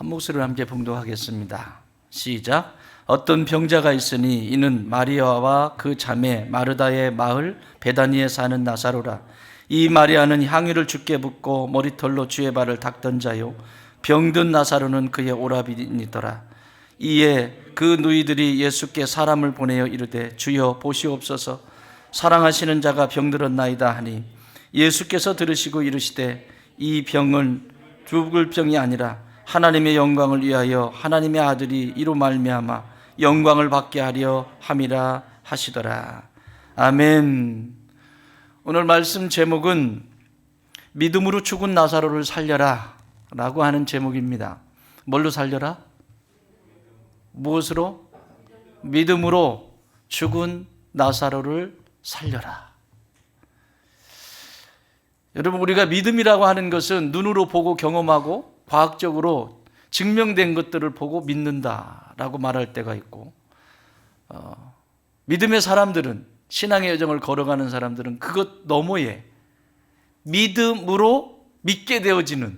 한 목소리로 함께 봉독하겠습니다. 시작. 어떤 병자가 있으니 이는 마리아와 그 자매 마르다의 마을 베다니에 사는 나사로라. 이 마리아는 향유를 주께 붓고 머리털로 주의 발을 닦던 자요, 병든 나사로는 그의 오라비니더라. 이에 그 누이들이 예수께 사람을 보내어 이르되 주여 보시옵소서, 사랑하시는 자가 병들었나이다 하니, 예수께서 들으시고 이르시되 이 병은 죽을 병이 아니라 하나님의 영광을 위하여 하나님의 아들이 이로 말미암아 영광을 받게 하려 함이라 하시더라. 아멘. 오늘 말씀 제목은 믿음으로 죽은 나사로를 살려라 라고 하는 제목입니다. 뭘로 살려라? 무엇으로? 믿음으로 죽은 나사로를 살려라. 여러분, 우리가 믿음이라고 하는 것은 눈으로 보고 경험하고 과학적으로 증명된 것들을 보고 믿는다라고 말할 때가 있고, 믿음의 사람들은, 신앙의 여정을 걸어가는 사람들은 그것 너머에 믿음으로 믿게 되어지는,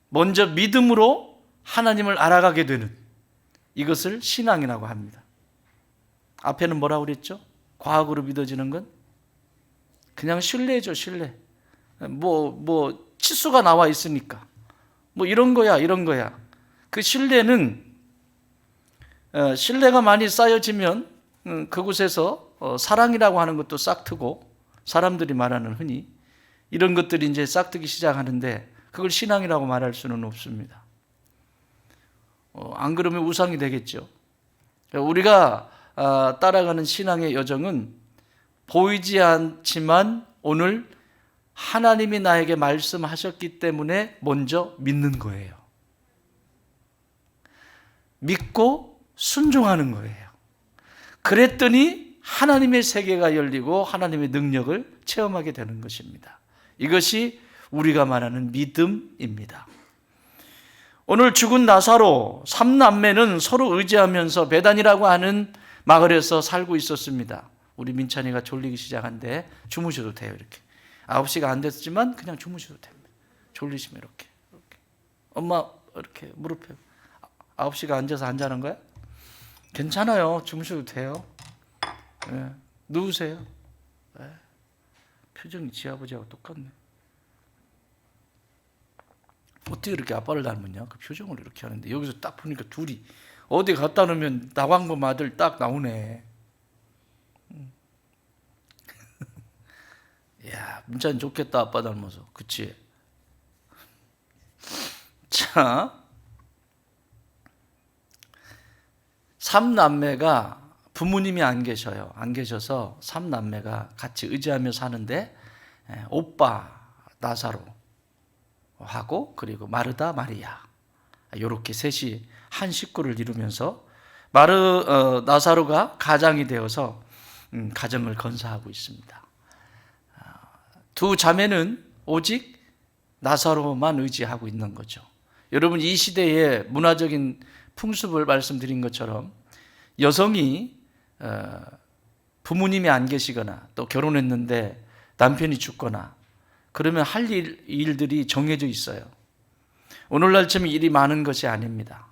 먼저 믿음으로 하나님을 알아가게 되는, 이것을 신앙이라고 합니다. 앞에는 뭐라고 그랬죠? 과학으로 믿어지는 건 그냥 신뢰죠, 신뢰. 뭐 치수가 나와 있으니까 뭐 이런 거야. 그 신뢰는 신뢰가 많이 쌓여지면 그곳에서 사랑이라고 하는 것도 싹트고, 사람들이 말하는 흔히 이런 것들이 이제 싹트기 시작하는데 그걸 신앙이라고 말할 수는 없습니다. 안 그러면 우상이 되겠죠. 우리가 따라가는 신앙의 여정은 보이지 않지만 오늘 하나님이 나에게 말씀하셨기 때문에 먼저 믿는 거예요. 믿고 순종하는 거예요. 그랬더니 하나님의 세계가 열리고 하나님의 능력을 체험하게 되는 것입니다. 이것이 우리가 말하는 믿음입니다. 오늘 죽은 나사로 3남매는 서로 의지하면서 베단이라고 하는 마을에서 살고 있었습니다. 우리 민찬이가 졸리기 시작한데 주무셔도 돼요. 이렇게 9시가 안 됐지만 그냥 주무셔도 됩니다. 졸리시면 이렇게. 엄마 이렇게 무릎에 9시가 앉아서 안 자는 거야? 괜찮아요. 주무셔도 돼요. 네. 누우세요. 네. 표정이 지 아버지하고 똑같네. 어떻게 이렇게 아빠를 닮았냐? 그 표정을 이렇게 하는데 여기서 딱 보니까 둘이 어디 갖다 놓으면 나광범 아들 딱 나오네. 야, 민찬이 좋겠다, 아빠 닮아서. 그치? 자, 3남매가 부모님이 안 계셔요. 안 계셔서 3남매가 같이 의지하며 사는데, 오빠 나사로 하고 그리고 마르다 마리아, 이렇게 셋이 한 식구를 이루면서 나사로가 가장이 되어서 가정을 건사하고 있습니다. 두 자매는 오직 나사로만 의지하고 있는 거죠. 여러분, 이 시대의 문화적인 풍습을 말씀드린 것처럼 여성이 부모님이 안 계시거나 또 결혼했는데 남편이 죽거나 그러면 할 일들이 정해져 있어요. 오늘날처럼 일이 많은 것이 아닙니다.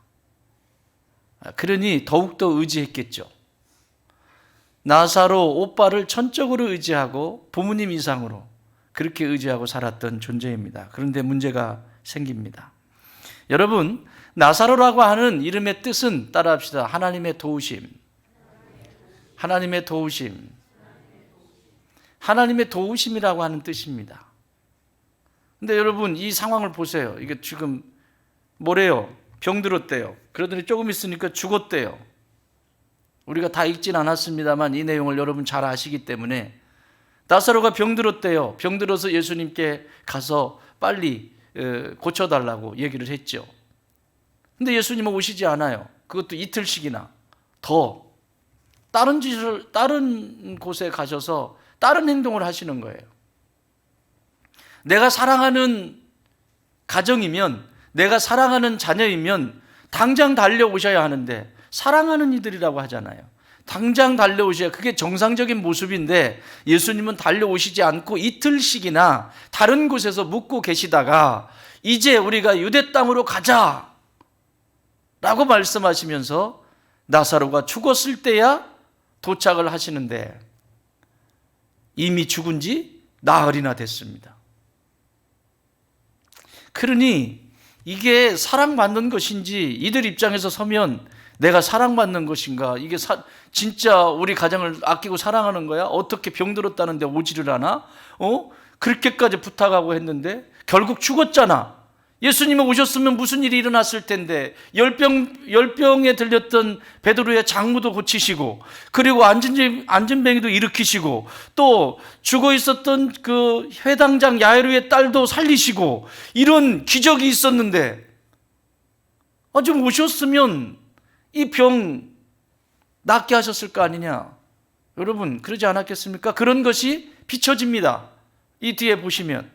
그러니 더욱더 의지했겠죠. 나사로 오빠를 천적으로 의지하고 부모님 이상으로 그렇게 의지하고 살았던 존재입니다. 그런데 문제가 생깁니다. 여러분, 나사로라고 하는 이름의 뜻은 따라합시다. 하나님의 도우심. 하나님의 도우심. 하나님의 도우심이라고 하는 뜻입니다. 근데 여러분, 이 상황을 보세요. 이게 지금 뭐래요? 병들었대요. 그러더니 조금 있으니까 죽었대요. 우리가 다 읽진 않았습니다만 이 내용을 여러분 잘 아시기 때문에 나사로가 병들었대요. 병들어서 예수님께 가서 빨리 고쳐달라고 얘기를 했죠. 근데 예수님은 오시지 않아요. 그것도 이틀씩이나 더 다른 곳에 가셔서 다른 행동을 하시는 거예요. 내가 사랑하는 가정이면, 내가 사랑하는 자녀이면 당장 달려오셔야 하는데, 사랑하는 이들이라고 하잖아요. 당장 달려오셔야 그게 정상적인 모습인데 예수님은 달려오시지 않고 이틀씩이나 다른 곳에서 묵고 계시다가 이제 우리가 유대 땅으로 가자 라고 말씀하시면서 나사로가 죽었을 때야 도착을 하시는데 이미 죽은 지 나흘이나 됐습니다. 그러니 이게 사랑받는 것인지 이들 입장에서 서면 내가 사랑받는 것인가? 이게 진짜 우리 가정을 아끼고 사랑하는 거야? 어떻게 병들었다는데 오지를 않아? 그렇게까지 부탁하고 했는데 결국 죽었잖아. 예수님이 오셨으면 무슨 일이 일어났을 텐데 열병에 들렸던 베드로의 장모도 고치시고 그리고 안진뱅이도 일으키시고 또 죽어 있었던 그 회당장 야이로의 딸도 살리시고 이런 기적이 있었는데 좀 오셨으면 이 병 낫게 하셨을 거 아니냐. 여러분 그러지 않았겠습니까? 그런 것이 비춰집니다. 이 뒤에 보시면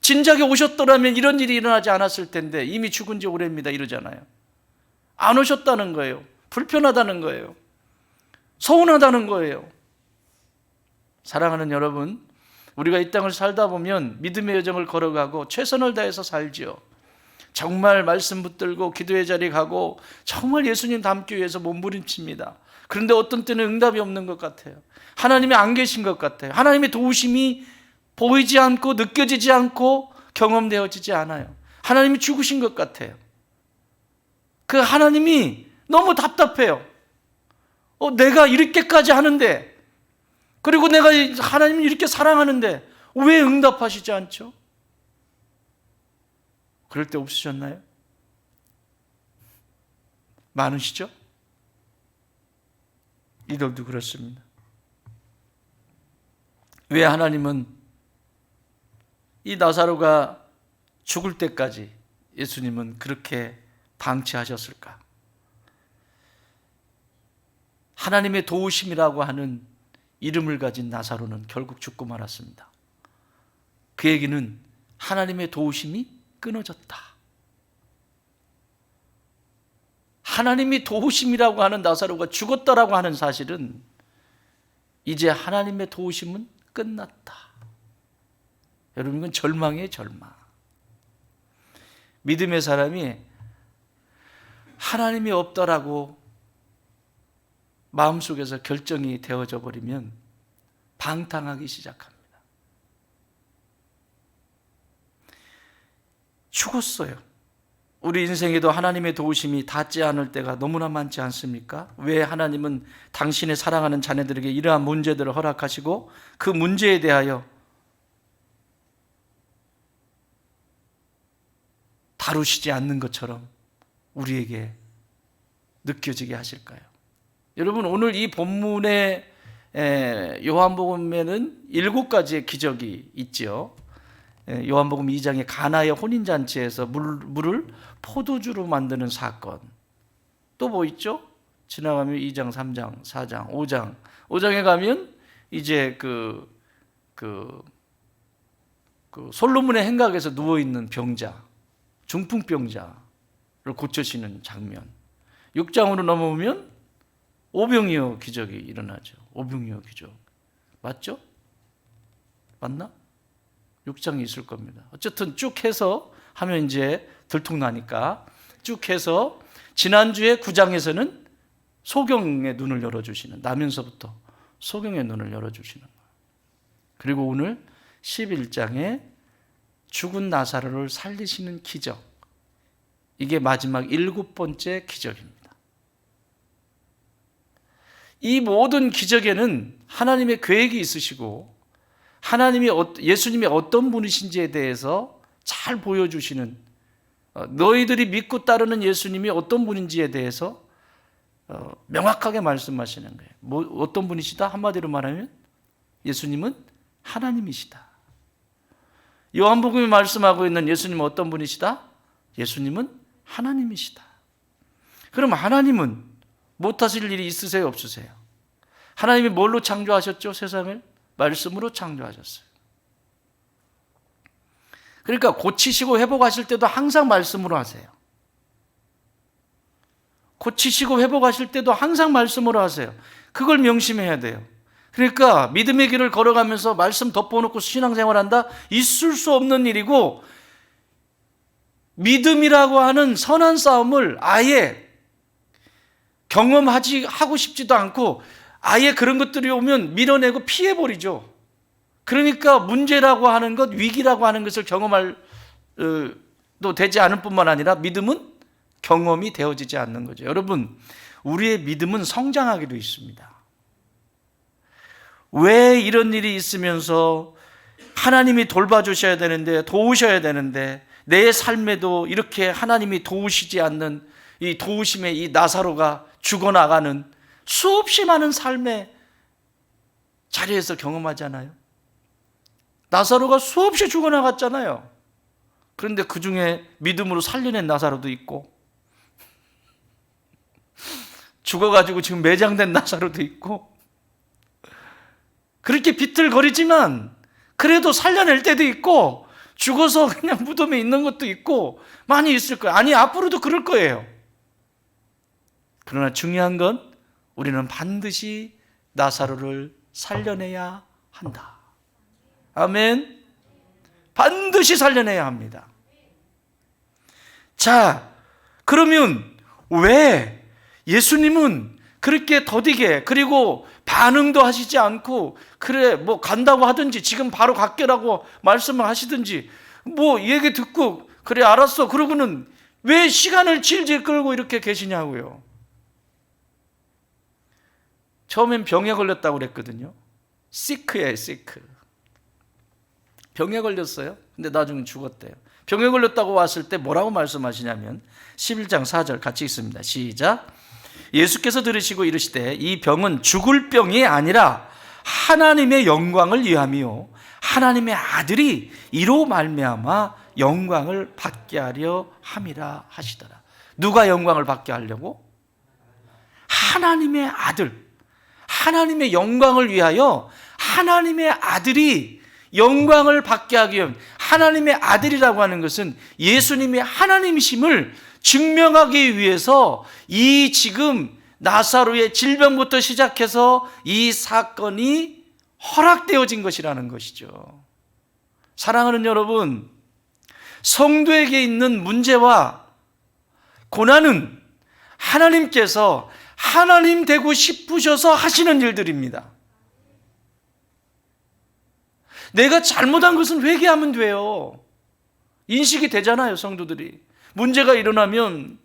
진작에 오셨더라면 이런 일이 일어나지 않았을 텐데 이미 죽은 지 오래입니다 이러잖아요. 안 오셨다는 거예요. 불편하다는 거예요. 서운하다는 거예요. 사랑하는 여러분, 우리가 이 땅을 살다 보면 믿음의 여정을 걸어가고 최선을 다해서 살지요. 정말 말씀 붙들고 기도의 자리 가고 정말 예수님 닮기 위해서 몸부림칩니다. 그런데 어떤 때는 응답이 없는 것 같아요. 하나님이 안 계신 것 같아요. 하나님의 도우심이 보이지 않고 느껴지지 않고 경험되어지지 않아요. 하나님이 죽으신 것 같아요. 그 하나님이 너무 답답해요. 내가 이렇게까지 하는데 그리고 내가 하나님을 이렇게 사랑하는데 왜 응답하시지 않죠? 그럴 때 없으셨나요? 많으시죠? 이들도 그렇습니다. 왜 하나님은 이 나사로가 죽을 때까지 예수님은 그렇게 방치하셨을까? 하나님의 도우심이라고 하는 이름을 가진 나사로는 결국 죽고 말았습니다. 그 얘기는 하나님의 도우심이 끊어졌다. 하나님이 도우심이라고 하는 나사로가 죽었다라고 하는 사실은 이제 하나님의 도우심은 끝났다. 여러분 이건 절망이에요, 절망. 믿음의 사람이 하나님이 없다라고 마음속에서 결정이 되어져 버리면 방탕하기 시작합니다. 죽었어요. 우리 인생에도 하나님의 도우심이 닿지 않을 때가 너무나 많지 않습니까? 왜 하나님은 당신의 사랑하는 자녀들에게 이러한 문제들을 허락하시고 그 문제에 대하여 다루시지 않는 것처럼 우리에게 느껴지게 하실까요? 여러분 오늘 이 본문의 요한복음에는 7가지의 기적이 있죠. 요한복음 2장의 가나의 혼인잔치에서 물을 포도주로 만드는 사건. 또 뭐 있죠? 지나가면 2장, 3장, 4장, 5장. 5장에 가면 이제 그 솔로몬의 행각에서 누워있는 병자, 중풍병자를 고쳐시는 장면. 6장으로 넘어오면 오병이어 기적이 일어나죠. 오병이어 기적. 맞죠? 맞나? 6장이 있을 겁니다. 어쨌든 쭉 해서 하면 이제 들통나니까 쭉 해서 지난주에 9장에서는 소경의 눈을 열어주시는, 나면서부터 소경의 눈을 열어주시는 거예요. 그리고 오늘 11장에 죽은 나사로를 살리시는 기적. 이게 마지막 7번째 기적입니다. 이 모든 기적에는 하나님의 계획이 있으시고 예수님이 어떤 분이신지에 대해서 잘 보여주시는, 너희들이 믿고 따르는 예수님이 어떤 분인지에 대해서 명확하게 말씀하시는 거예요. 어떤 분이시다? 한마디로 말하면 예수님은 하나님이시다. 요한복음이 말씀하고 있는 예수님은 어떤 분이시다? 예수님은 하나님이시다. 그럼 하나님은 못하실 일이 있으세요? 없으세요? 하나님이 뭘로 창조하셨죠? 세상을? 말씀으로 창조하셨어요. 그러니까 고치시고 회복하실 때도 항상 말씀으로 하세요. 고치시고 회복하실 때도 항상 말씀으로 하세요. 그걸 명심해야 돼요. 그러니까 믿음의 길을 걸어가면서 말씀 덮어놓고 신앙생활한다? 있을 수 없는 일이고, 믿음이라고 하는 선한 싸움을 아예 하고 싶지도 않고, 아예 그런 것들이 오면 밀어내고 피해버리죠. 그러니까 문제라고 하는 것, 위기라고 하는 것을 경험할 또 되지 않을 뿐만 아니라 믿음은 경험이 되어지지 않는 거죠. 여러분, 우리의 믿음은 성장하기도 있습니다. 왜 이런 일이 있으면서 하나님이 돌봐주셔야 되는데, 도우셔야 되는데, 내 삶에도 이렇게 하나님이 도우시지 않는 이 도우심의 이 나사로가 죽어나가는 수없이 많은 삶의 자리에서 경험하잖아요. 나사로가 수없이 죽어나갔잖아요. 그런데 그 중에 믿음으로 살려낸 나사로도 있고, 죽어가지고 지금 매장된 나사로도 있고, 그렇게 비틀거리지만 그래도 살려낼 때도 있고, 죽어서 그냥 무덤에 있는 것도 있고 많이 있을 거예요. 아니, 앞으로도 그럴 거예요. 그러나 중요한 건 우리는 반드시 나사로를 살려내야 한다. 아멘. 반드시 살려내야 합니다. 자, 그러면 왜 예수님은 그렇게 더디게, 그리고 반응도 하시지 않고, 그래 뭐 간다고 하든지 지금 바로 갈게라고 말씀을 하시든지 뭐 얘기 듣고 그래 알았어 그러고는 왜 시간을 질질 끌고 이렇게 계시냐고요. 처음엔 병에 걸렸다고 그랬거든요. 시크예요, 시크. 병에 걸렸어요. 근데 나중에 죽었대요. 병에 걸렸다고 왔을 때 뭐라고 말씀하시냐면 11장 4절 같이 읽습니다. 시작. 예수께서 들으시고 이르시되 이 병은 죽을 병이 아니라 하나님의 영광을 위함이요 하나님의 아들이 이로 말미암아 영광을 받게 하려 함이라 하시더라. 누가 영광을 받게 하려고? 하나님의 아들, 하나님의 영광을 위하여 하나님의 아들이 영광을 받게 하기 위해, 하나님의 아들이라고 하는 것은 예수님이 하나님이심을 증명하기 위해서 이 지금 나사로의 질병부터 시작해서 이 사건이 허락되어진 것이라는 것이죠. 사랑하는 여러분, 성도에게 있는 문제와 고난은 하나님께서 하나님 되고 싶으셔서 하시는 일들입니다. 내가 잘못한 것은 회개하면 돼요. 인식이 되잖아요, 성도들이. 문제가 일어나면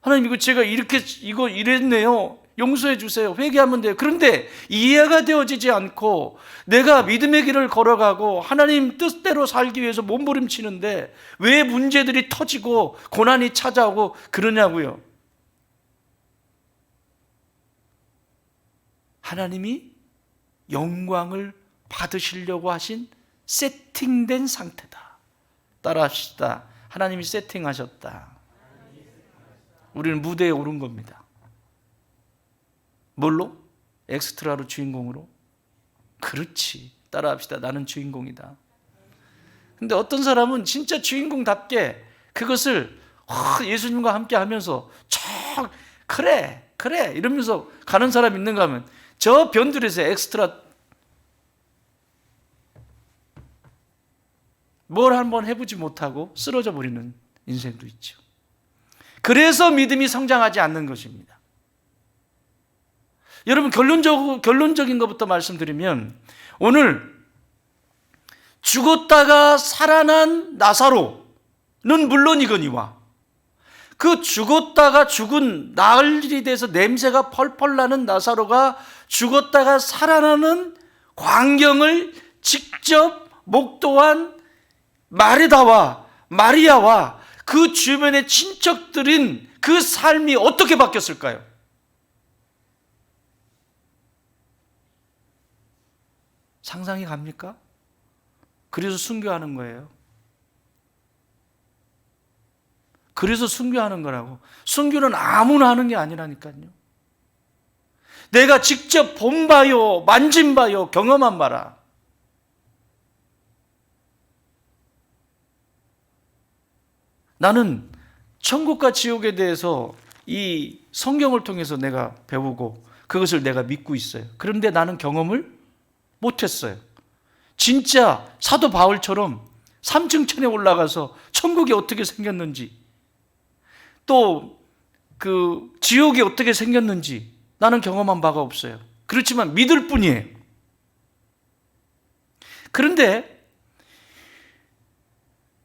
하나님 이거 제가 이거 이랬네요. 용서해 주세요. 회개하면 돼요. 그런데 이해가 되어지지 않고 내가 믿음의 길을 걸어가고 하나님 뜻대로 살기 위해서 몸부림치는데 왜 문제들이 터지고 고난이 찾아오고 그러냐고요. 하나님이 영광을 받으시려고 하신 세팅된 상태다. 따라합시다. 하나님이 세팅하셨다. 우리는 무대에 오른 겁니다. 뭘로? 엑스트라로, 주인공으로? 그렇지. 따라합시다. 나는 주인공이다. 근데 어떤 사람은 진짜 주인공답게 그것을 예수님과 함께 하면서 그래 이러면서 가는 사람 있는가 하면 저 변두리에서 엑스트라 뭘 한번 해보지 못하고 쓰러져 버리는 인생도 있죠. 그래서 믿음이 성장하지 않는 것입니다. 여러분, 결론적인 것부터 말씀드리면 오늘 죽었다가 살아난 나사로는 물론이거니와 그 죽었다가 죽은 나흘이 돼서 냄새가 펄펄 나는 나사로가 죽었다가 살아나는 광경을 직접 목도한 마르다와 마리아와 그 주변의 친척들인 그 삶이 어떻게 바뀌었을까요? 상상이 갑니까? 그래서 순교하는 거예요. 그래서 순교하는 거라고. 순교는 아무나 하는 게 아니라니까요. 내가 직접 본 바요, 만진 바요, 경험한 바라. 나는 천국과 지옥에 대해서 이 성경을 통해서 내가 배우고 그것을 내가 믿고 있어요. 그런데 나는 경험을 못했어요. 진짜 사도 바울처럼 3층 천에 올라가서 천국이 어떻게 생겼는지, 또 그 지옥이 어떻게 생겼는지 나는 경험한 바가 없어요. 그렇지만 믿을 뿐이에요. 그런데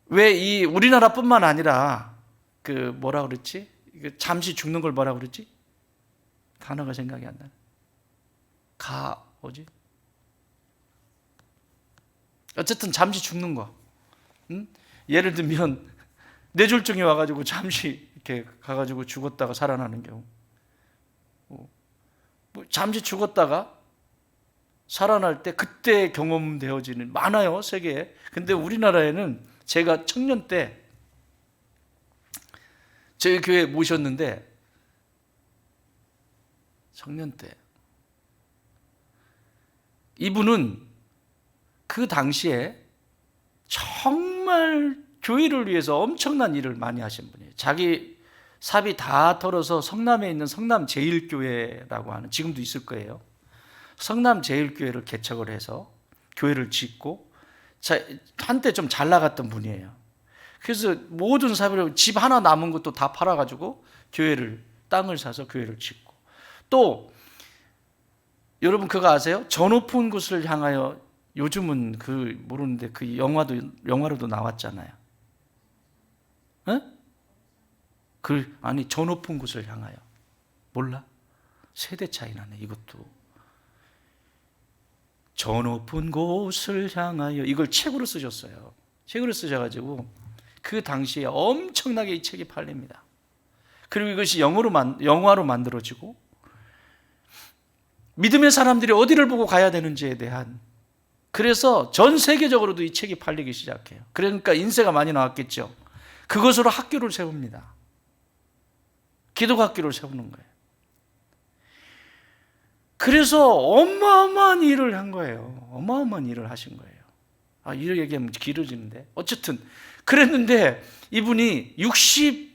왜 이 우리나라뿐만 아니라 그 뭐라 그랬지? 잠시 죽는 걸 뭐라 그랬지? 단어가 생각이 안 나네. 뭐지? 어쨌든 잠시 죽는 거. 응? 예를 들면 뇌졸중이 와가지고 잠시 이렇게 가가지고 죽었다가 살아나는 경우. 잠시 죽었다가 살아날 때 그때 경험되어지는 많아요, 세계에. 근데 우리나라에는 제가 청년 때 저희 교회 모셨는데, 청년 때 이분은 그 당시에 정말 교회를 위해서 엄청난 일을 많이 하신 분이에요. 자기 사비 다 털어서 성남에 있는 성남제일교회라고 하는, 지금도 있을 거예요, 성남제일교회를 개척을 해서 교회를 짓고, 한때 좀 잘 나갔던 분이에요. 그래서 모든 사비를, 집 하나 남은 것도 다 팔아가지고 교회를, 땅을 사서 교회를 짓고, 또 여러분 그거 아세요? 저 높은 곳을 향하여, 요즘은 그 모르는데 그 영화로도 나왔잖아요. 아니 저 높은 곳을 향하여. 몰라? 세대 차이 나네 이것도. 저 높은 곳을 향하여, 이걸 책으로 쓰셨어요. 책으로 쓰셔가지고 그 당시에 엄청나게 이 책이 팔립니다. 그리고 이것이 영화로 만들어지고, 믿음의 사람들이 어디를 보고 가야 되는지에 대한, 그래서 전 세계적으로도 이 책이 팔리기 시작해요. 그러니까 인쇄가 많이 나왔겠죠. 그것으로 학교를 세웁니다. 기독 학교를 세우는 거예요. 그래서 어마어마한 일을 한 거예요. 어마어마한 일을 하신 거예요. 이렇게 얘기하면 길어지는데, 어쨌든 그랬는데 이분이 60이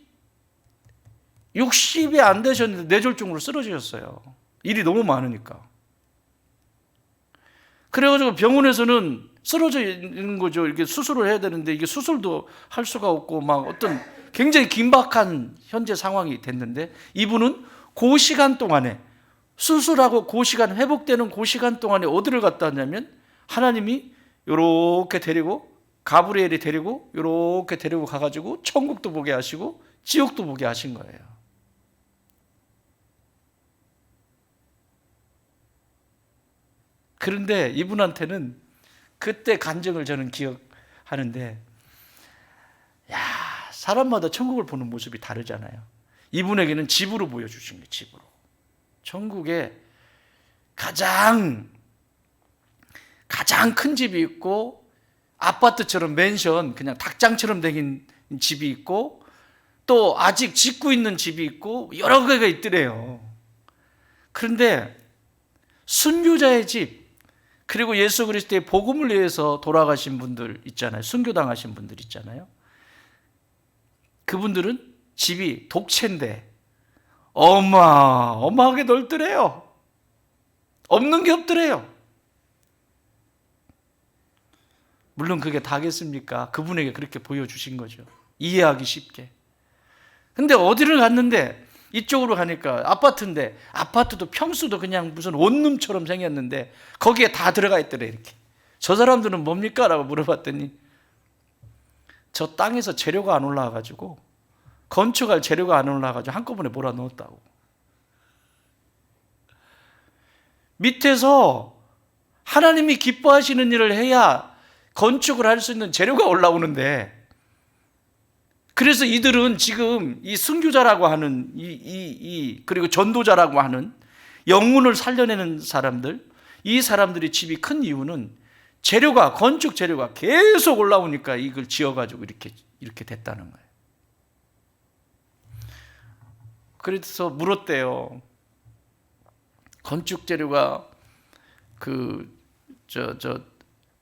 안 되셨는데 뇌졸중으로 쓰러지셨어요. 일이 너무 많으니까. 그래가지고 병원에서는 쓰러져 있는 거죠. 이렇게 수술을 해야 되는데 이게 수술도 할 수가 없고 막 어떤 굉장히 긴박한 현재 상황이 됐는데, 이분은 그 시간 동안에, 수술하고 그 시간, 회복되는 그 시간 동안에 어디를 갔다 왔냐면, 하나님이 요렇게 데리고, 가브리엘이 데리고 요렇게 데리고 가가지고 천국도 보게 하시고 지옥도 보게 하신 거예요. 그런데 이분한테는 그때 간증을 저는 기억하는데, 사람마다 천국을 보는 모습이 다르잖아요. 이분에게는 집으로 보여주신 거예요. 집으로. 천국에 가장 큰 집이 있고, 아파트처럼 맨션, 그냥 닭장처럼 생긴 집이 있고, 또 아직 짓고 있는 집이 있고, 여러 개가 있더래요. 그런데 순교자의 집, 그리고 예수 그리스도의 복음을 위해서 돌아가신 분들 있잖아요. 순교당하신 분들 있잖아요. 그분들은 집이 독채인데 어마어마하게 넓더래요. 없는 게 없더래요. 물론 그게 다겠습니까? 그분에게 그렇게 보여주신 거죠. 이해하기 쉽게. 근데 어디를 갔는데, 이쪽으로 가니까 아파트인데, 아파트도 평수도 그냥 무슨 원룸처럼 생겼는데 거기에 다 들어가 있더래. 이렇게. 저 사람들은 뭡니까? 라고 물어봤더니, 저 땅에서 재료가 안 올라와가지고, 건축할 재료가 안 올라와가지고 한꺼번에 몰아넣었다고. 밑에서 하나님이 기뻐하시는 일을 해야 건축을 할 수 있는 재료가 올라오는데, 그래서 이들은 지금 이 순교자라고 하는 그리고 전도자라고 하는 영혼을 살려내는 사람들, 이 사람들이 집이 큰 이유는 건축 재료가 계속 올라오니까 이걸 지어가지고 이렇게 됐다는 거예요. 그래서 물었대요. 건축 재료가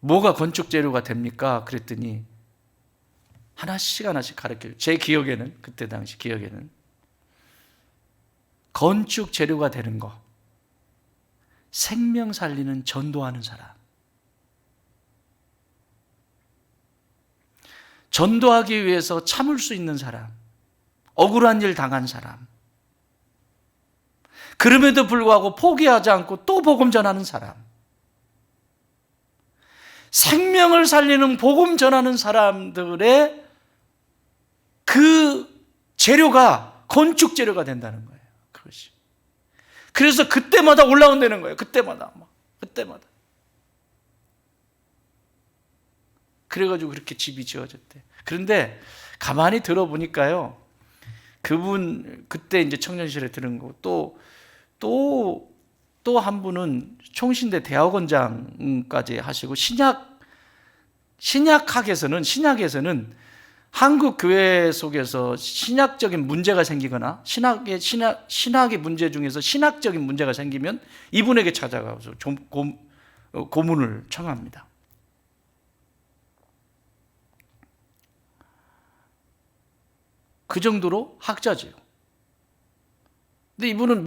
뭐가 건축 재료가 됩니까? 그랬더니 하나씩 가르쳐요. 제 기억에는, 그때 당시 기억에는 건축 재료가 되는 거. 생명 살리는 전도하는 사람. 전도하기 위해서 참을 수 있는 사람. 억울한 일 당한 사람. 그럼에도 불구하고 포기하지 않고 또 복음 전하는 사람. 생명을 살리는 복음 전하는 사람들의 그 재료가 건축 재료가 된다는 거예요. 그것이. 그래서 그때마다 올라온다는 거예요. 그때마다. 그래가지고 그렇게 집이 지어졌대. 그런데 가만히 들어보니까요. 그분, 그때 이제 청년실에 들은 거, 또 한 분은 총신대 대학원장까지 하시고, 신약에서는 한국 교회 속에서 신학적인 문제가 생기거나 신학의 문제 중에서 신학적인 문제가 생기면 이분에게 찾아가서 고문을 청합니다. 그 정도로 학자지요. 근데 이분은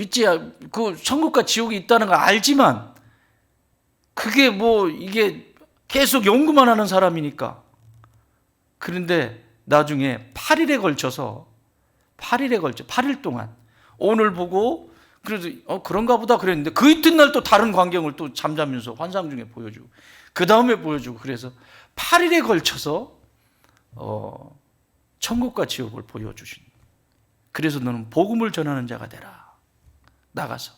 그 천국과 지옥이 있다는 걸 알지만 그게 이게 계속 연구만 하는 사람이니까. 그런데 나중에 8일에 걸쳐서 8일 동안 오늘 보고 그래도 그런가 보다 그랬는데 그 이튿날 또 다른 광경을 또 잠자면서 환상 중에 보여주고 그 다음에 보여주고 그래서 8일에 걸쳐서 천국과 지옥을 보여주신. 그래서 너는 복음을 전하는 자가 되라. 나가서.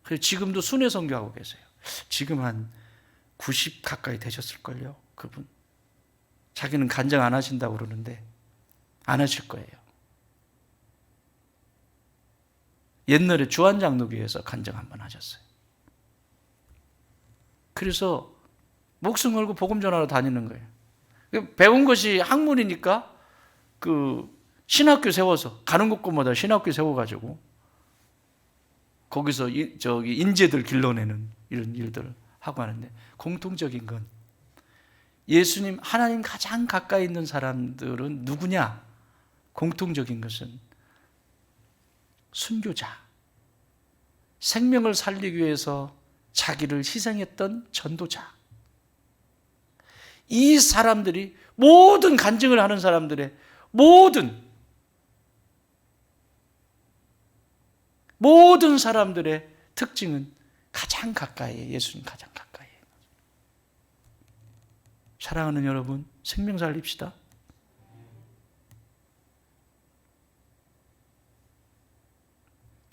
그래서 지금도 순회 선교하고 계세요. 지금 한 90 가까이 되셨을걸요. 그분. 자기는 간증 안 하신다고 그러는데 안 하실 거예요. 옛날에 주한장로교회에서 간증 한번 하셨어요. 그래서 목숨 걸고 복음 전하러 다니는 거예요. 배운 것이 학문이니까 그 신학교 세워서 가는 곳곳마다 신학교 세워가지고 거기서 인재들 길러내는 이런 일들을 하고 하는데 공통적인 건 예수님, 하나님 가장 가까이 있는 사람들은 누구냐? 공통적인 것은 순교자, 생명을 살리기 위해서 자기를 희생했던 전도자. 이 사람들이 모든 간증을 하는 사람들의 모든 사람들의 특징은 가장 가까이에 예수님 가장 가까이에. 사랑하는 여러분, 생명 살립시다.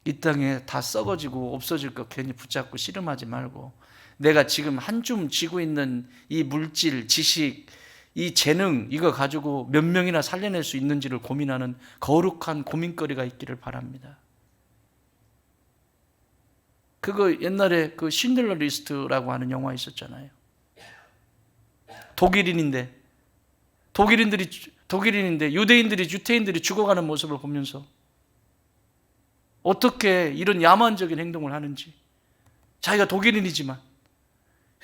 이 땅에 다 썩어지고 없어질 거 괜히 붙잡고 씨름하지 말고 내가 지금 한 줌 쥐고 있는 이 물질, 지식, 이 재능 이거 가지고 몇 명이나 살려낼 수 있는지를 고민하는 거룩한 고민거리가 있기를 바랍니다. 그거 옛날에 그 신들러 리스트라고 하는 영화 있었잖아요. 독일인인데 유대인들이 죽어가는 모습을 보면서 어떻게 이런 야만적인 행동을 하는지. 자기가 독일인이지만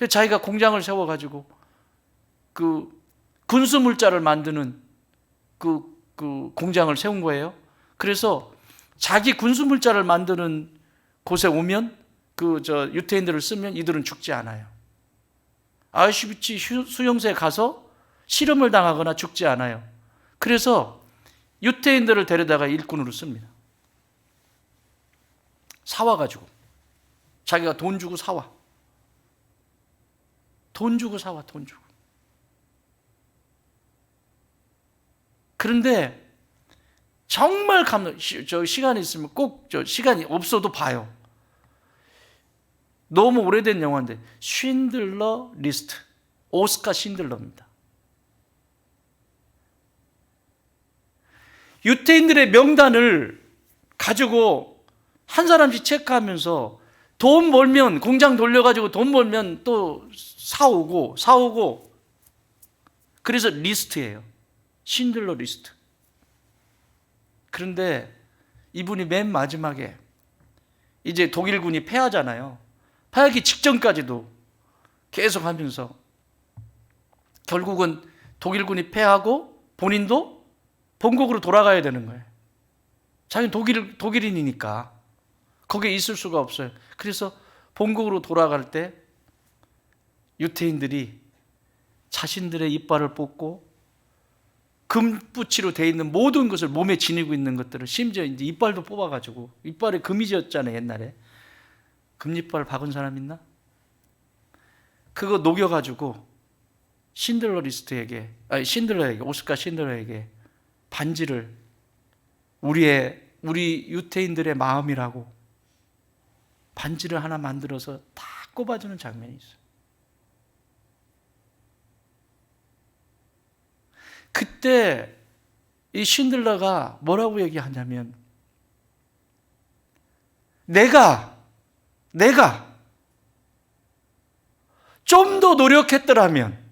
자기가 공장을 세워가지고 그 군수물자를 만드는 그 공장을 세운 거예요. 그래서 자기 군수물자를 만드는 곳에 오면 유태인들을 쓰면 이들은 죽지 않아요. 아우슈비츠 수용소에 가서 실험을 당하거나 죽지 않아요. 그래서 유태인들을 데려다가 일꾼으로 씁니다. 사와가지고 자기가 돈 주고 사와. 돈 주고. 그런데 정말 시간이 있으면 꼭 시간이 없어도 봐요. 너무 오래된 영화인데 쉰들러 리스트, 오스카 신들러입니다. 유태인들의 명단을 가지고 한 사람씩 체크하면서 돈 벌면 공장 돌려가지고 돈 벌면 또 사오고 그래서 리스트예요. 신들러 리스트. 그런데 이분이 맨 마지막에 이제 독일군이 패하잖아요. 패하기 직전까지도 계속 하면서 결국은 독일군이 패하고 본인도 본국으로 돌아가야 되는 거예요. 자기는 독일인이니까 거기에 있을 수가 없어요. 그래서 본국으로 돌아갈 때 유태인들이 자신들의 이빨을 뽑고 금붙이로 되어 있는 모든 것을 몸에 지니고 있는 것들을, 심지어 이제 이빨도 뽑아가지고, 이빨에 금이졌잖아요 옛날에. 금이빨 박은 사람 있나? 그거 녹여가지고 신들러에게 오스카 신들러에게 반지를, 우리 유태인들의 마음이라고 반지를 하나 만들어서 다 꼽아주는 장면이 있어요. 그때 이 신들러가 뭐라고 얘기하냐면, 내가 좀 더 노력했더라면,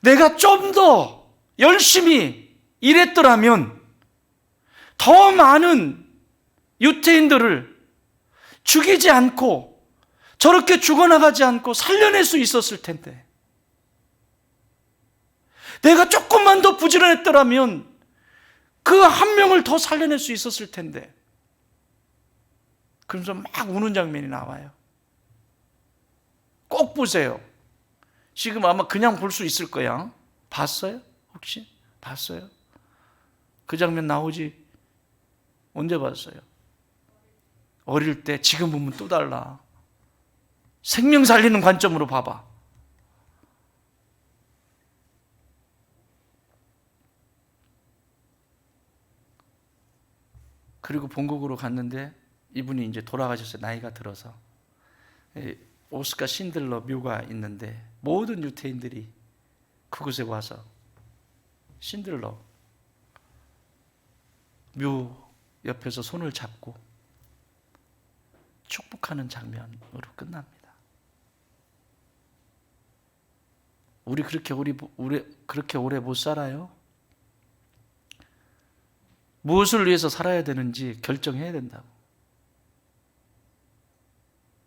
내가 좀 더 열심히 일했더라면 더 많은 유태인들을 죽이지 않고 저렇게 죽어나가지 않고 살려낼 수 있었을 텐데, 내가 조금만 더 부지런했더라면 그 한 명을 더 살려낼 수 있었을 텐데. 그러면서 막 우는 장면이 나와요. 꼭 보세요. 지금 아마 그냥 볼 수 있을 거야. 봤어요? 혹시? 봤어요? 그 장면 나오지? 언제 봤어요? 어릴 때. 지금 보면 또 달라. 생명 살리는 관점으로 봐봐. 그리고 본국으로 갔는데 이분이 이제 돌아가셨어요. 나이가 들어서. 오스카 신들러 묘가 있는데 모든 유태인들이 그곳에 와서 신들러 묘 옆에서 손을 잡고 축복하는 장면으로 끝납니다. 우리 그렇게 오래 못 살아요? 무엇을 위해서 살아야 되는지 결정해야 된다고.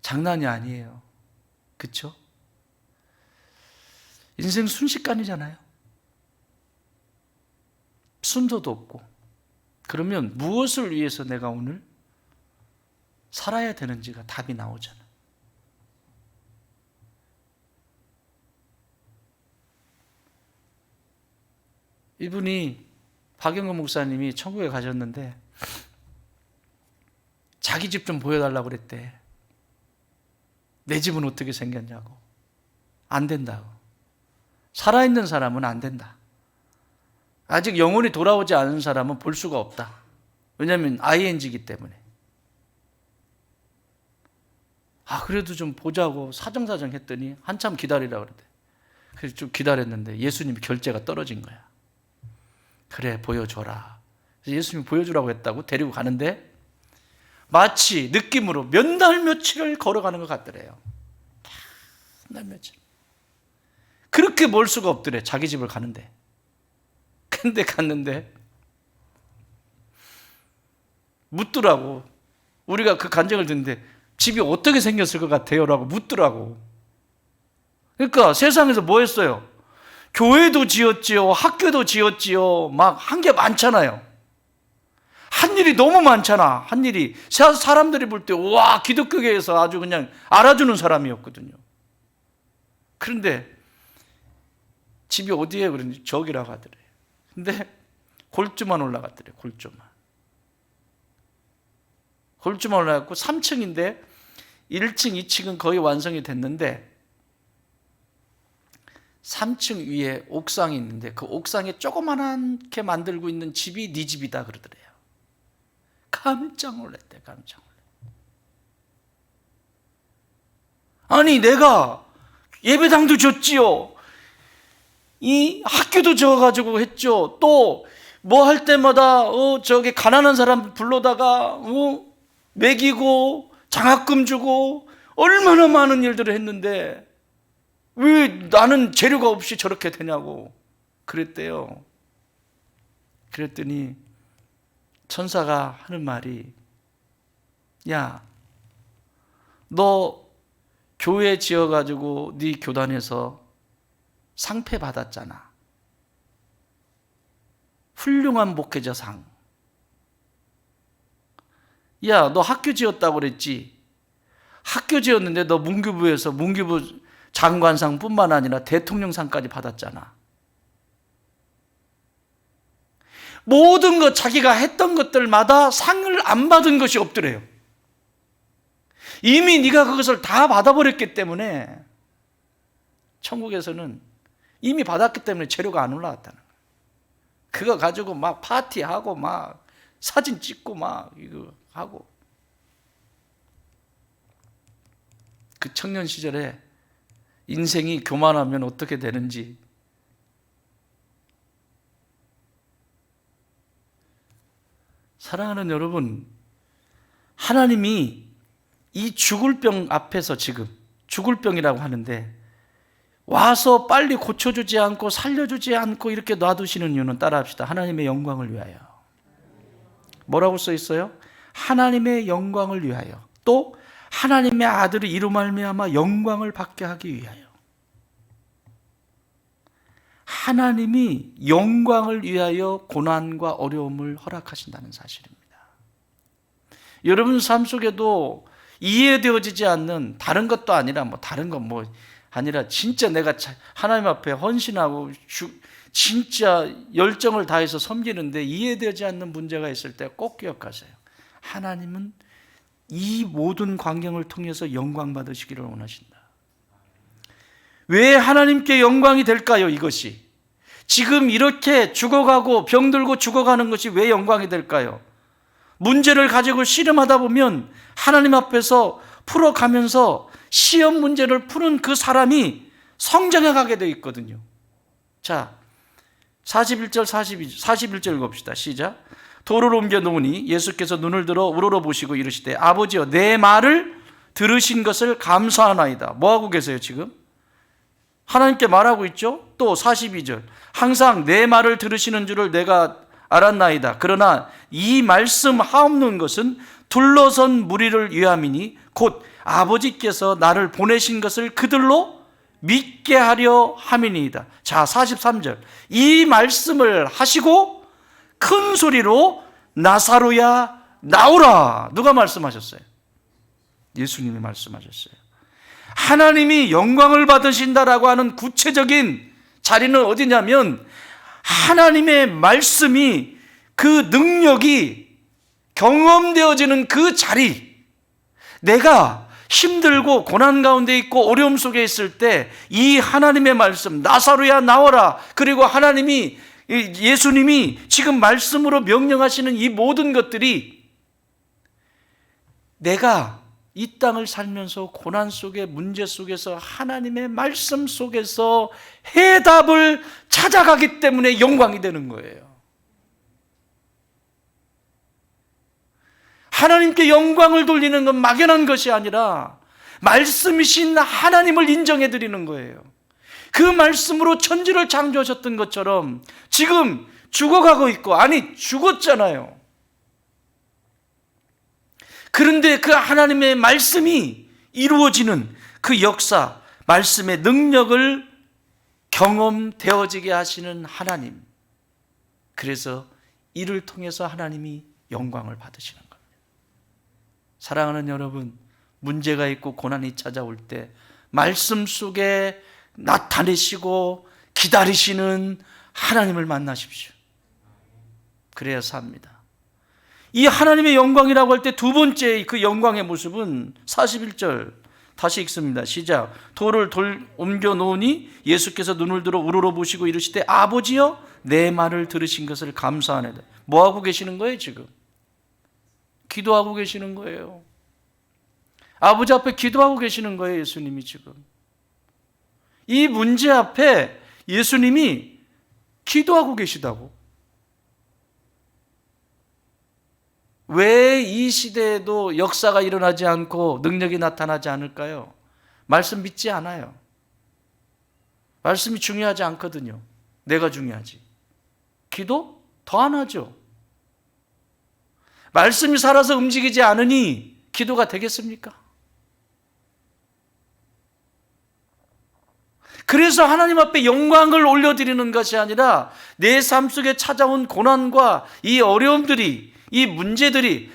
장난이 아니에요. 그렇죠? 인생 순식간이잖아요. 순서도 없고. 그러면 무엇을 위해서 내가 오늘 살아야 되는지가 답이 나오잖아. 이분이, 박영근 목사님이 천국에 가셨는데 자기 집 좀 보여달라고 그랬대. 내 집은 어떻게 생겼냐고. 안 된다고. 살아있는 사람은 안 된다. 아직 영혼이 돌아오지 않은 사람은 볼 수가 없다. 왜냐하면 ING이기 때문에. 그래도 좀 보자고 사정사정 했더니 한참 기다리라고 그랬대. 그래서 좀 기다렸는데 예수님이 결제가 떨어진 거야. 그래, 보여줘라. 그래서 예수님이 보여주라고 했다고 데리고 가는데 마치 느낌으로 몇 날 며칠을 걸어가는 것 같더래요. 몇 날 며칠. 그렇게 멀 수가 없더래, 자기 집을 가는데. 근데 갔는데 묻더라고. 우리가 그 간증을 듣는데 집이 어떻게 생겼을 것 같아요? 라고 묻더라고. 그러니까 세상에서 뭐 했어요? 교회도 지었지요, 학교도 지었지요. 막 한 게 많잖아요. 한 일이 너무 많잖아. 한 일이. 사람들이 볼 때 와, 기독교계에서 아주 그냥 알아주는 사람이었거든요. 그런데 집이 어디에 그런지 저기라고 하더래요. 근데 골조만 올라갔더래요. 골조만 올라갔고 3층인데 1층, 2층은 거의 완성이 됐는데 3층 위에 옥상이 있는데 그 옥상에 조그만하게 만들고 있는 집이 네 집이다 그러더래요. 깜짝 놀랐대. 아니, 내가 예배당도 줬지요, 이 학교도 지어가지고 했죠. 또 뭐 할 때마다 저기 가난한 사람 불러다가 먹이고 장학금 주고 얼마나 많은 일들을 했는데 왜 나는 재료가 없이 저렇게 되냐고 그랬대요. 그랬더니 천사가 하는 말이, 야, 너 교회 지어가지고 네 교단에서 상패 받았잖아. 훌륭한 목회자상. 야, 너 학교 지었다고 그랬지? 학교 지었는데 너 문교부에서 문교부 장관상 뿐만 아니라 대통령상까지 받았잖아. 모든 것 자기가 했던 것들마다 상을 안 받은 것이 없더래요. 이미 네가 그것을 다 받아버렸기 때문에 천국에서는 이미 받았기 때문에 재료가 안 올라왔다는 거예요. 그거 가지고 막 파티하고 막 사진 찍고 막 이거 하고. 그 청년 시절에 인생이 교만하면 어떻게 되는지. 사랑하는 여러분, 하나님이 이 죽을 병 앞에서 지금 죽을 병이라고 하는데 와서 빨리 고쳐주지 않고 살려주지 않고 이렇게 놔두시는 이유는 따라합시다. 하나님의 영광을 위하여. 뭐라고 써 있어요? 하나님의 영광을 위하여. 또 하나님의 아들이 이로 말미암아 영광을 받게 하기 위하여. 하나님이 영광을 위하여 고난과 어려움을 허락하신다는 사실입니다. 여러분 삶 속에도 이해되어지지 않는 다른 것도 아니라 다른 건 아니라 진짜 내가 하나님 앞에 헌신하고 진짜 열정을 다해서 섬기는데 이해되지 않는 문제가 있을 때 꼭 기억하세요. 하나님은 이 모든 광경을 통해서 영광 받으시기를 원하신다. 왜 하나님께 영광이 될까요? 이것이 지금 이렇게 죽어가고 병들고 죽어가는 것이 왜 영광이 될까요? 문제를 가지고 씨름하다 보면 하나님 앞에서 풀어가면서 시험 문제를 푸는 그 사람이 성장해 가게 되어 있거든요. 자, 41절 41절 읽읍시다. 시작. 돌을 옮겨 놓으니 예수께서 눈을 들어 우러러 보시고 이르시되 아버지여 내 말을 들으신 것을 감사하나이다. 뭐하고 계세요 지금? 하나님께 말하고 있죠. 또 42절 항상 내 말을 들으시는 줄을 내가 알았나이다. 그러나 이 말씀 하옵는 것은 둘러선 무리를 위함이니 곧 아버지께서 나를 보내신 것을 그들로 믿게 하려 함이니이다. 자, 43절 이 말씀을 하시고 큰 소리로 나사로야 나오라. 누가 말씀하셨어요? 예수님이 말씀하셨어요. 하나님이 영광을 받으신다라고 하는 구체적인 자리는 어디냐면 하나님의 말씀이 그 능력이 경험되어지는 그 자리. 내가 힘들고 고난 가운데 있고 어려움 속에 있을 때 이 하나님의 말씀 나사로야 나오라. 그리고 하나님이 예수님이 지금 말씀으로 명령하시는 이 모든 것들이 내가 이 땅을 살면서 고난 속에 문제 속에서 하나님의 말씀 속에서 해답을 찾아가기 때문에 영광이 되는 거예요. 하나님께 영광을 돌리는 건 막연한 것이 아니라 말씀이신 하나님을 인정해 드리는 거예요. 그 말씀으로 천지를 창조하셨던 것처럼 지금 죽어가고 있고, 아니 죽었잖아요. 그런데 그 하나님의 말씀이 이루어지는 그 역사, 말씀의 능력을 경험되어지게 하시는 하나님. 그래서 이를 통해서 하나님이 영광을 받으시는 겁니다. 사랑하는 여러분, 문제가 있고 고난이 찾아올 때 말씀 속에 나타내시고 기다리시는 하나님을 만나십시오. 그래야 삽니다. 이 하나님의 영광이라고 할 때 두 번째 그 영광의 모습은 41절 다시 읽습니다. 시작. 돌을 옮겨 놓으니 예수께서 눈을 들어 우러러 보시고 이르시되 아버지여 내 말을 들으신 것을 감사하나이다. 뭐 하고 계시는 거예요 지금? 기도하고 계시는 거예요. 아버지 앞에 기도하고 계시는 거예요. 예수님이 지금 이 문제 앞에 예수님이 기도하고 계시다고. 왜 이 시대에도 역사가 일어나지 않고 능력이 나타나지 않을까요? 말씀 믿지 않아요. 말씀이 중요하지 않거든요. 내가 중요하지. 기도 더 안 하죠. 말씀이 살아서 움직이지 않으니 기도가 되겠습니까? 그래서 하나님 앞에 영광을 올려드리는 것이 아니라 내 삶 속에 찾아온 고난과 이 어려움들이, 이 문제들이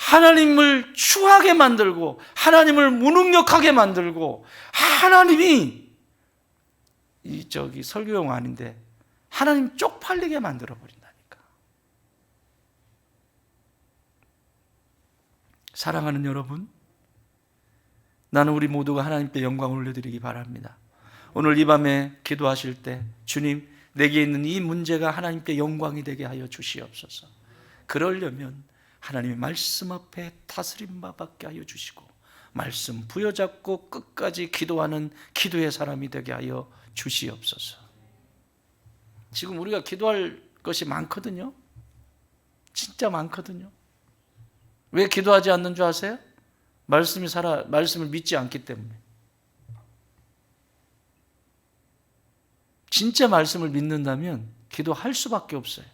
하나님을 추하게 만들고 하나님을 무능력하게 만들고 하나님이 설교용 아닌데 하나님 쪽팔리게 만들어 버린다니까. 사랑하는 여러분, 나는 우리 모두가 하나님께 영광을 올려드리기 바랍니다. 오늘 이 밤에 기도하실 때 주님, 내게 있는 이 문제가 하나님께 영광이 되게 하여 주시옵소서. 그러려면 하나님의 말씀 앞에 다스림 받게 하여 주시고 말씀 부여잡고 끝까지 기도하는 기도의 사람이 되게 하여 주시옵소서. 지금 우리가 기도할 것이 많거든요. 진짜 많거든요. 왜 기도하지 않는 줄 아세요? 말씀을 믿지 않기 때문에. 진짜 말씀을 믿는다면 기도할 수밖에 없어요.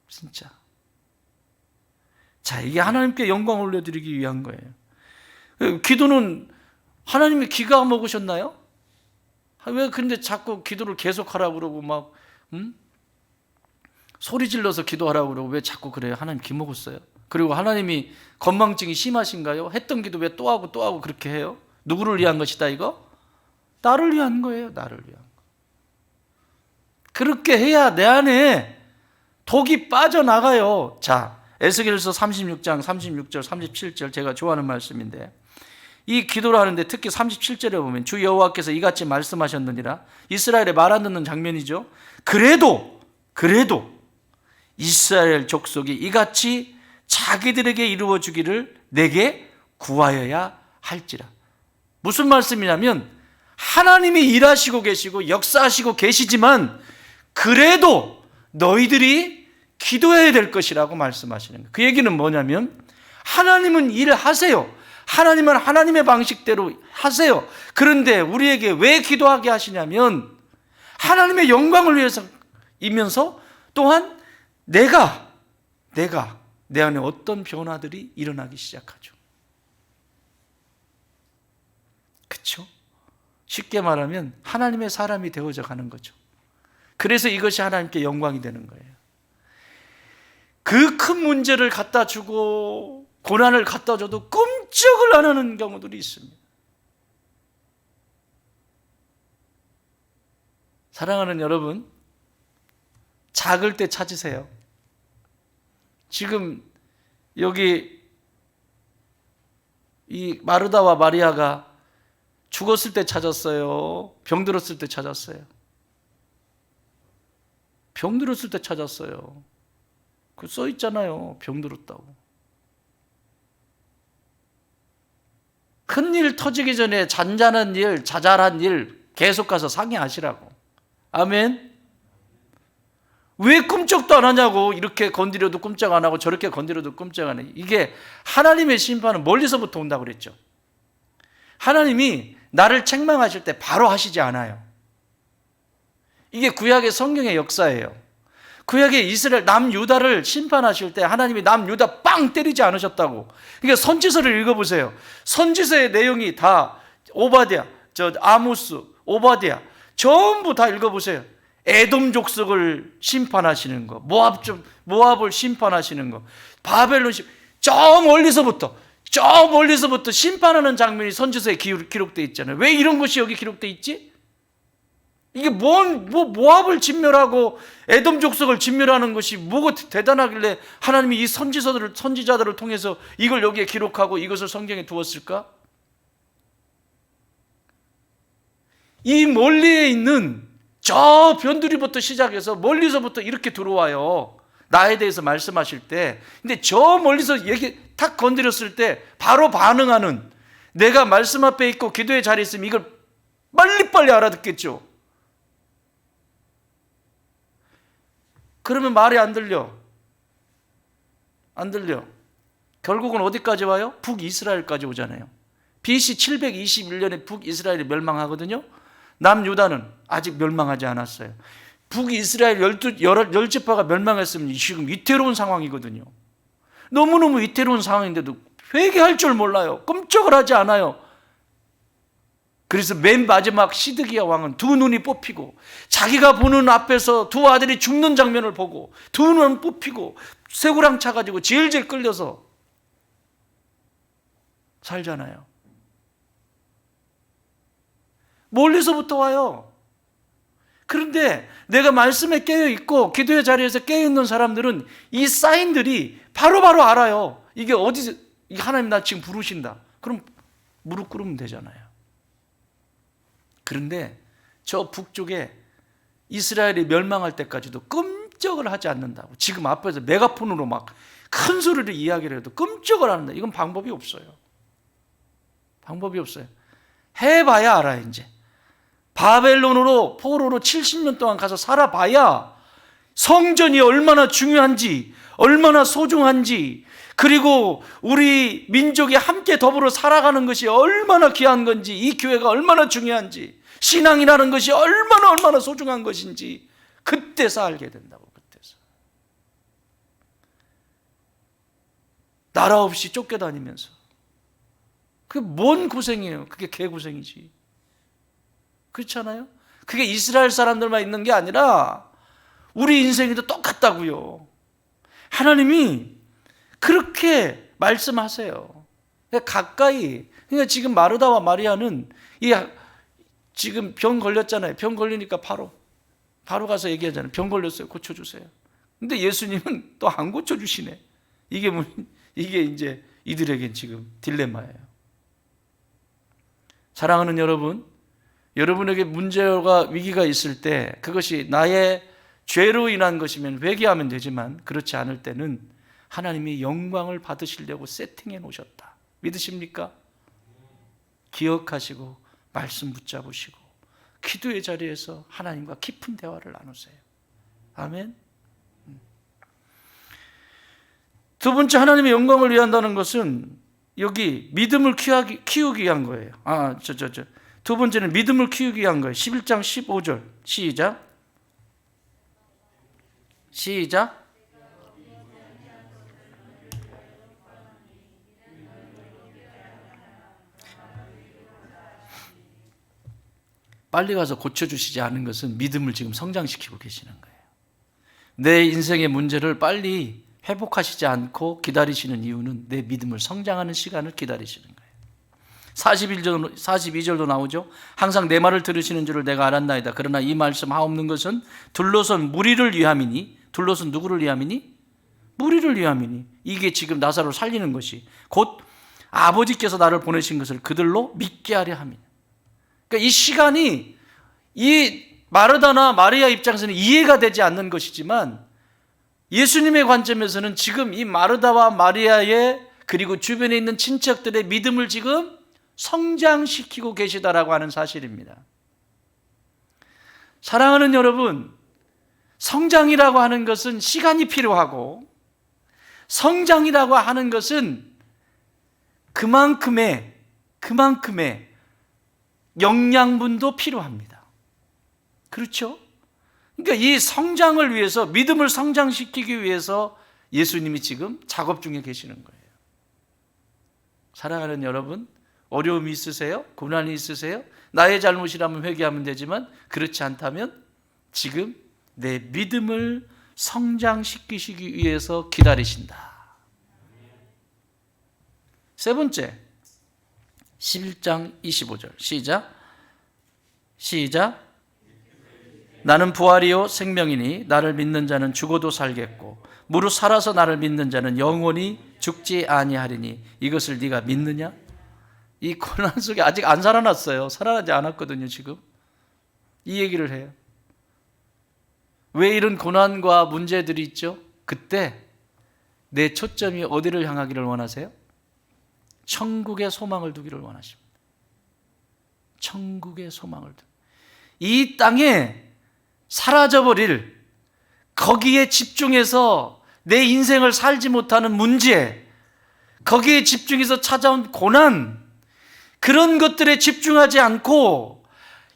진짜. 자, 이게 하나님께 영광을 올려드리기 위한 거예요. 기도는 하나님이 기가 먹으셨나요? 왜 근데 자꾸 기도를 계속하라고 그러고 막 소리 질러서 기도하라고 그러고 왜 자꾸 그래요? 하나님 기 먹었어요? 그리고 하나님이 건망증이 심하신가요? 했던 기도 왜 또 하고 또 하고 그렇게 해요? 누구를 위한 것이다 이거? 나를 위한 거예요. 나를 위한 거. 그렇게 해야 내 안에 독이 빠져나가요. 자, 에스겔서 36장 36절 37절 제가 좋아하는 말씀인데 이 기도를 하는데 특히 37절에 보면 주 여호와께서 이같이 말씀하셨느니라. 이스라엘에 말 안 듣는 장면이죠. 그래도 이스라엘 족속이 이같이 자기들에게 이루어 주기를 내게 구하여야 할지라. 무슨 말씀이냐면 하나님이 일하시고 계시고 역사하시고 계시지만 그래도 너희들이 기도해야 될 것이라고 말씀하시는 거예요. 그 얘기는 뭐냐면 하나님은 일하세요. 하나님은 하나님의 방식대로 하세요. 그런데 우리에게 왜 기도하게 하시냐면 하나님의 영광을 위해서이면서 또한 내가 내 안에 어떤 변화들이 일어나기 시작하죠. 그렇죠? 쉽게 말하면 하나님의 사람이 되어져 가는 거죠. 그래서 이것이 하나님께 영광이 되는 거예요. 그 큰 문제를 갖다 주고 고난을 갖다 줘도 끔찍을 안 하는 경우들이 있습니다. 사랑하는 여러분, 작을 때 찾으세요. 지금 여기 이 마르다와 마리아가 죽었을 때 찾았어요? 병들었을 때 찾았어요? 병들었을 때 찾았어요. 그 써 있잖아요. 병들었다고. 큰일 터지기 전에 잔잔한 일, 자잘한 일 계속 가서 상의하시라고. 아멘. 왜 끔찍도 안 하냐고. 이렇게 건드려도 끔찍 안 하고 저렇게 건드려도 끔찍 안 해. 이게 하나님의 심판은 멀리서부터 온다고 그랬죠. 하나님이 나를 책망하실 때 바로 하시지 않아요. 이게 구약의 성경의 역사예요. 구약의 이스라엘 남유다를 심판하실 때 하나님이 남유다 빵 때리지 않으셨다고. 그러니까 선지서를 읽어보세요. 선지서의 내용이 다 오바댜, 아모스, 오바댜 전부 다 읽어보세요. 에돔 족속을 심판하시는 거, 모압을 심판하시는 거, 바벨론 저 멀리서부터 심판하는 장면이 선지서에 기록되어 있잖아요. 왜 이런 것이 여기 기록되어 있지? 이게 모압을 진멸하고 에돔 족속을 진멸하는 것이 뭐가 대단하길래 하나님이 이 선지자들을 통해서 이걸 여기에 기록하고 이것을 성경에 두었을까? 이 멀리에 있는 저 변두리부터 시작해서 멀리서부터 이렇게 들어와요. 나에 대해서 말씀하실 때. 근데 저 멀리서 얘기 탁 건드렸을 때 바로 반응하는, 내가 말씀 앞에 있고 기도의 자리에 있으면 이걸 빨리빨리 알아듣겠죠. 그러면 말이 안 들려. 결국은 어디까지 와요? 북이스라엘까지 오잖아요. BC 721년에 북이스라엘이 멸망하거든요. 남유다는 아직 멸망하지 않았어요. 북이스라엘 10지파가 멸망했으면 지금 위태로운 상황이거든요. 너무너무 위태로운 상황인데도 회개할 줄 몰라요. 끔찍을 하지 않아요. 그래서 맨 마지막 시드기야 왕은 두 눈이 뽑히고 자기가 보는 앞에서 두 아들이 죽는 장면을 보고 두 눈은 뽑히고 쇠고랑 차가지고 질질 끌려서 살잖아요. 멀리서부터 와요. 그런데 내가 말씀에 깨어있고 기도의 자리에서 깨어있는 사람들은 이 사인들이 바로바로 알아요. 이게 어디서, 하나님 나 지금 부르신다. 그럼 무릎 꿇으면 되잖아요. 그런데 저 북쪽에 이스라엘이 멸망할 때까지도 끔찍을 하지 않는다고. 지금 앞에서 메가폰으로 막 큰 소리로 이야기를 해도 끔찍을 한다. 이건 방법이 없어요. 방법이 없어요. 해봐야 알아요. 이제 바벨론으로 포로로 70년 동안 가서 살아봐야 성전이 얼마나 중요한지, 얼마나 소중한지, 그리고 우리 민족이 함께 더불어 살아가는 것이 얼마나 귀한 건지, 이 교회가 얼마나 중요한지, 신앙이라는 것이 얼마나 소중한 것인지 그때서 알게 된다고. 그때서. 나라 없이 쫓겨다니면서. 그게 뭔 고생이에요. 그게 개고생이지. 그렇잖아요? 그게 이스라엘 사람들만 있는 게 아니라 우리 인생에도 똑같다고요. 하나님이 그렇게 말씀하세요. 가까이. 그러니까 지금 마르다와 마리아는 지금 병 걸렸잖아요. 병 걸리니까 바로 가서 얘기하잖아요. 병 걸렸어요. 고쳐주세요. 근데 예수님은 또 안 고쳐주시네. 이게 이제 이들에겐 지금 딜레마예요. 사랑하는 여러분, 여러분에게 문제가 위기가 있을 때 그것이 나의 죄로 인한 것이면 회개하면 되지만 그렇지 않을 때는 하나님이 영광을 받으시려고 세팅해 놓으셨다. 믿으십니까? 기억하시고 말씀 붙잡으시고 기도의 자리에서 하나님과 깊은 대화를 나누세요. 아멘. 두 번째, 하나님의 영광을 위한다는 것은 여기 믿음을 키우기 위한 거예요. 두 번째는 믿음을 키우기 위한 거예요. 11장 15절 시작. 빨리 가서 고쳐주시지 않은 것은 믿음을 지금 성장시키고 계시는 거예요. 내 인생의 문제를 빨리 회복하시지 않고 기다리시는 이유는 내 믿음을 성장하는 시간을 기다리시는 거예요. 42절도 나오죠. 항상 내 말을 들으시는 줄을 내가 알았나이다. 그러나 이 말씀 하옵는 것은 둘러선 무리를 위함이니. 둘러선 누구를 위함이니? 무리를 위함이니. 이게 지금 나사로를 살리는 것이 곧 아버지께서 나를 보내신 것을 그들로 믿게 하려 함이니. 그러니까 이 시간이 이 마르다나 마리아 입장에서는 이해가 되지 않는 것이지만 예수님의 관점에서는 지금 이 마르다와 마리아의 그리고 주변에 있는 친척들의 믿음을 지금 성장시키고 계시다라고 하는 사실입니다. 사랑하는 여러분, 성장이라고 하는 것은 시간이 필요하고 성장이라고 하는 것은 그만큼의 영양분도 필요합니다. 그렇죠? 그러니까 이 성장을 위해서, 믿음을 성장시키기 위해서 예수님이 지금 작업 중에 계시는 거예요. 사랑하는 여러분, 어려움이 있으세요? 고난이 있으세요? 나의 잘못이라면 회개하면 되지만 그렇지 않다면 지금 내 믿음을 성장시키시기 위해서 기다리신다. 세 번째, 11장 25절 시작. 나는 부활이요 생명이니 나를 믿는 자는 죽어도 살겠고 무릇 살아서 나를 믿는 자는 영원히 죽지 아니하리니 이것을 네가 믿느냐? 이 고난 속에 아직 안 살아났어요. 살아나지 않았거든요. 지금 이 얘기를 해요. 왜 이런 고난과 문제들이 있죠? 그때 내 초점이 어디를 향하기를 원하세요? 천국의 소망을 두기를 원하십니다. 천국의 소망을 두. 이 땅에 사라져버릴, 거기에 집중해서 내 인생을 살지 못하는 문제, 거기에 집중해서 찾아온 고난, 그런 것들에 집중하지 않고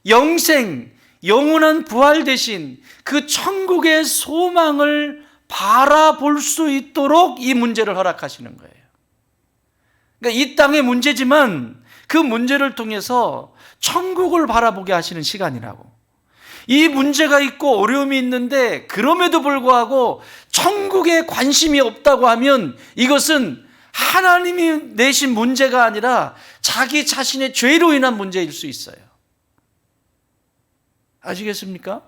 영생, 영원한 부활 대신 그 천국의 소망을 바라볼 수 있도록 이 문제를 허락하시는 거예요. 그러니까 이 땅의 문제지만 그 문제를 통해서 천국을 바라보게 하시는 시간이라고. 이 문제가 있고 어려움이 있는데 그럼에도 불구하고 천국에 관심이 없다고 하면 이것은 하나님이 내신 문제가 아니라 자기 자신의 죄로 인한 문제일 수 있어요. 아시겠습니까?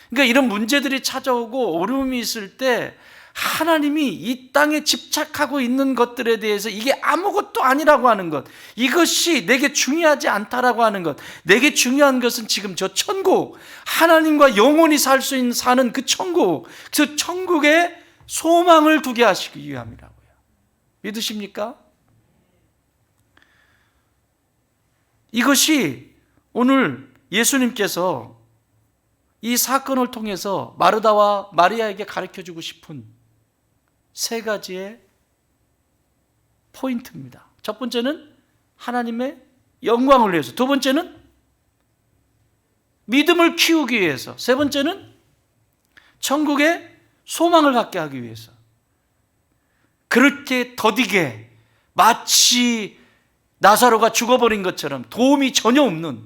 그러니까 이런 문제들이 찾아오고 어려움이 있을 때 하나님이 이 땅에 집착하고 있는 것들에 대해서 이게 아무것도 아니라고 하는 것, 이것이 내게 중요하지 않다라고 하는 것, 내게 중요한 것은 지금 저 천국, 하나님과 영원히 살 수 있는 사는 그 천국, 그 천국에 소망을 두게 하시기 위함이라고요. 믿으십니까? 이것이 오늘 예수님께서 이 사건을 통해서 마르다와 마리아에게 가르쳐주고 싶은 세 가지의 포인트입니다. 첫 번째는 하나님의 영광을 위해서, 두 번째는 믿음을 키우기 위해서, 세 번째는 천국의 소망을 갖게 하기 위해서. 그렇게 더디게 마치 나사로가 죽어버린 것처럼 도움이 전혀 없는,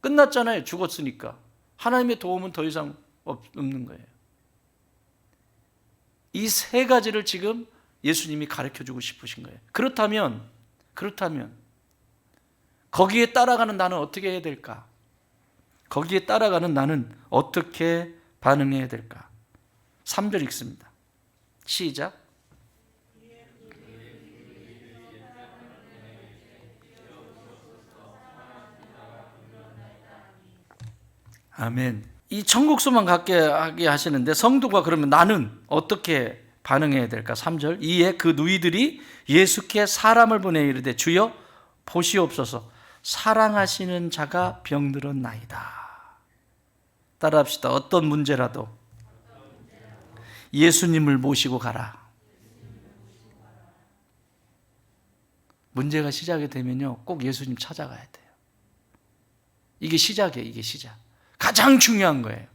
끝났잖아요. 죽었으니까 하나님의 도움은 더 이상 없는 거예요. 이 세 가지를 지금 예수님이 가르쳐주고 싶으신 거예요. 그렇다면 거기에 따라가는 나는 어떻게 해야 될까? 거기에 따라가는 나는 어떻게 반응해야 될까? 3절 읽습니다. 시작. 아멘. 이 천국 소망 갖게 하게 하시는데 성도가 그러면 나는 어떻게 반응해야 될까? 3절. 이에 그 누이들이 예수께 사람을 보내 이르되 주여 보시옵소서 사랑하시는 자가 병들었나이다. 따라합시다. 어떤 문제라도 예수님을 모시고 가라. 문제가 시작이 되면요 꼭 예수님 찾아가야 돼요. 이게 시작이에요. 이게 시작. 가장 중요한 거예요.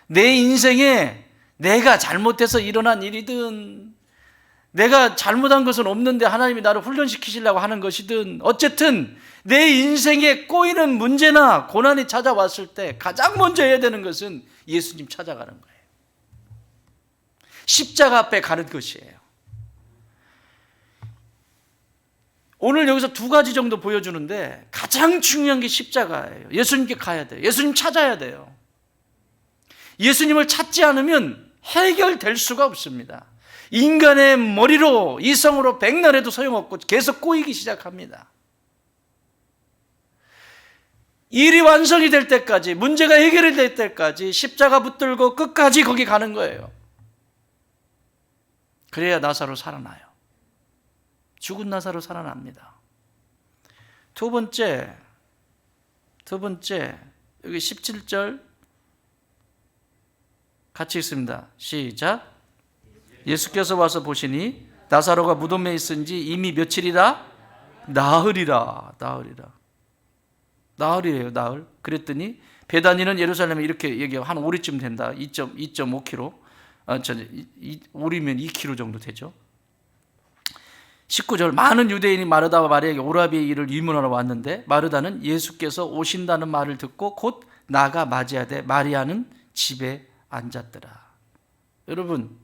내 인생에 내가 잘못해서 일어난 일이든 내가 잘못한 것은 없는데 하나님이 나를 훈련시키시려고 하는 것이든 어쨌든 내 인생에 꼬이는 문제나 고난이 찾아왔을 때 가장 먼저 해야 되는 것은 예수님 찾아가는 거예요. 십자가 앞에 가는 것이에요. 오늘 여기서 두 가지 정도 보여주는데 가장 중요한 게 십자가예요. 예수님께 가야 돼요. 예수님 찾아야 돼요. 예수님을 찾지 않으면 해결될 수가 없습니다. 인간의 머리로 이성으로 백날해도 소용없고 계속 꼬이기 시작합니다. 일이 완성이 될 때까지, 문제가 해결이 될 때까지 십자가 붙들고 끝까지 거기 가는 거예요. 그래야 나사로 살아나요. 죽은 나사로 살아납니다. 두 번째 여기 17절 같이 읽습니다. 시작. 예수께서 와서 보시니 나사로가 무덤에 있은지 이미 며칠이라 나흘이라. 나흘이에요. 나흘. 그랬더니 베다니는 예루살렘에 이렇게 얘기하고 한 오리쯤 된다. 2.5km. 오리면 2km 정도 되죠. 19절. 많은 유대인이 마르다와 마리아에게 오라비의 일을 유문하러 왔는데 마르다는 예수께서 오신다는 말을 듣고 곧 나가 맞이하되 마리아는 집에 앉았더라. 여러분,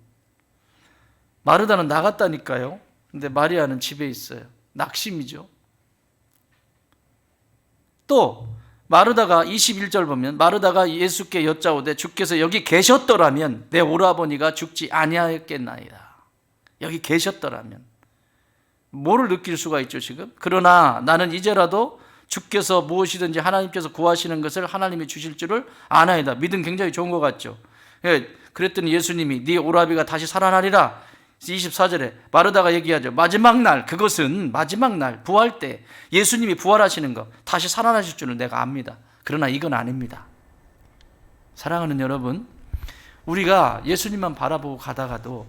마르다는 나갔다니까요. 근데 마리아는 집에 있어요. 낙심이죠. 또 마르다가 21절 보면 마르다가 예수께 여짜오되 주께서 여기 계셨더라면 내 오라버니가 죽지 아니하였겠나이다. 여기 계셨더라면 뭐를 느낄 수가 있죠 지금? 그러나 나는 이제라도 주께서 무엇이든지 하나님께서 구하시는 것을 하나님이 주실 줄을 아나이다. 믿음 굉장히 좋은 것 같죠. 그랬더니 예수님이 네 오라비가 다시 살아나리라. 24절에 마르다가 얘기하죠. 마지막 날, 그것은 마지막 날 부활 때 예수님이 부활하시는 것, 다시 살아나실 줄은 내가 압니다. 그러나 이건 아닙니다. 사랑하는 여러분, 우리가 예수님만 바라보고 가다가도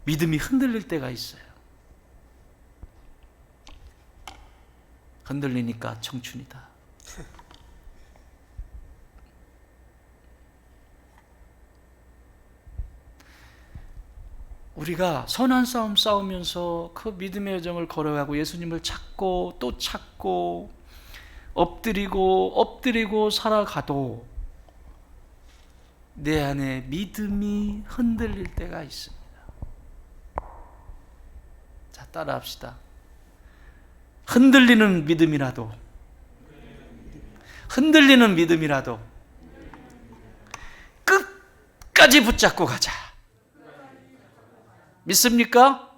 믿음이 흔들릴 때가 있어요. 흔들리니까 청춘이다. 우리가 선한 싸움 싸우면서 그 믿음의 여정을 걸어가고 예수님을 찾고 또 찾고 엎드리고 살아가도 내 안에 믿음이 흔들릴 때가 있습니다. 자, 따라합시다. 흔들리는 믿음이라도 끝까지 붙잡고 가자. 믿습니까?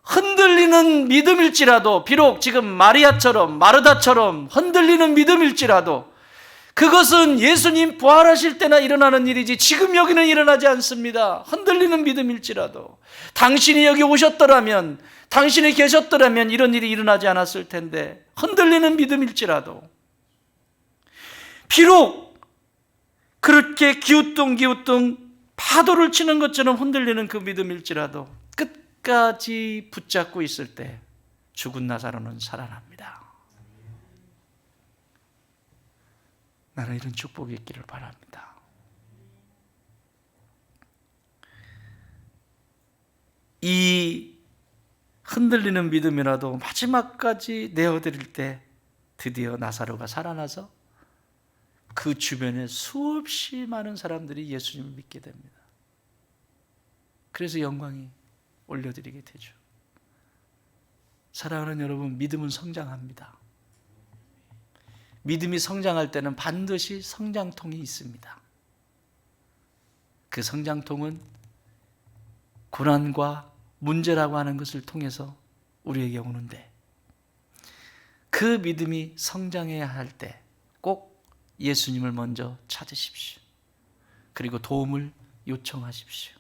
흔들리는 믿음일지라도, 비록 지금 마리아처럼 마르다처럼 흔들리는 믿음일지라도 그것은 예수님 부활하실 때나 일어나는 일이지 지금 여기는 일어나지 않습니다. 흔들리는 믿음일지라도 당신이 여기 오셨더라면, 당신이 계셨더라면 이런 일이 일어나지 않았을 텐데, 흔들리는 믿음일지라도, 비록 그렇게 기우뚱 파도를 치는 것처럼 흔들리는 그 믿음일지라도 끝까지 붙잡고 있을 때 죽은 나사로는 살아납니다. 나는 이런 축복이 있기를 바랍니다. 이 흔들리는 믿음이라도 마지막까지 내어드릴 때 드디어 나사로가 살아나서 그 주변에 수없이 많은 사람들이 예수님을 믿게 됩니다. 그래서 영광이 올려드리게 되죠. 사랑하는 여러분, 믿음은 성장합니다. 믿음이 성장할 때는 반드시 성장통이 있습니다. 그 성장통은 고난과 문제라고 하는 것을 통해서 우리에게 오는데, 그 믿음이 성장해야 할 때 꼭 예수님을 먼저 찾으십시오. 그리고 도움을 요청하십시오.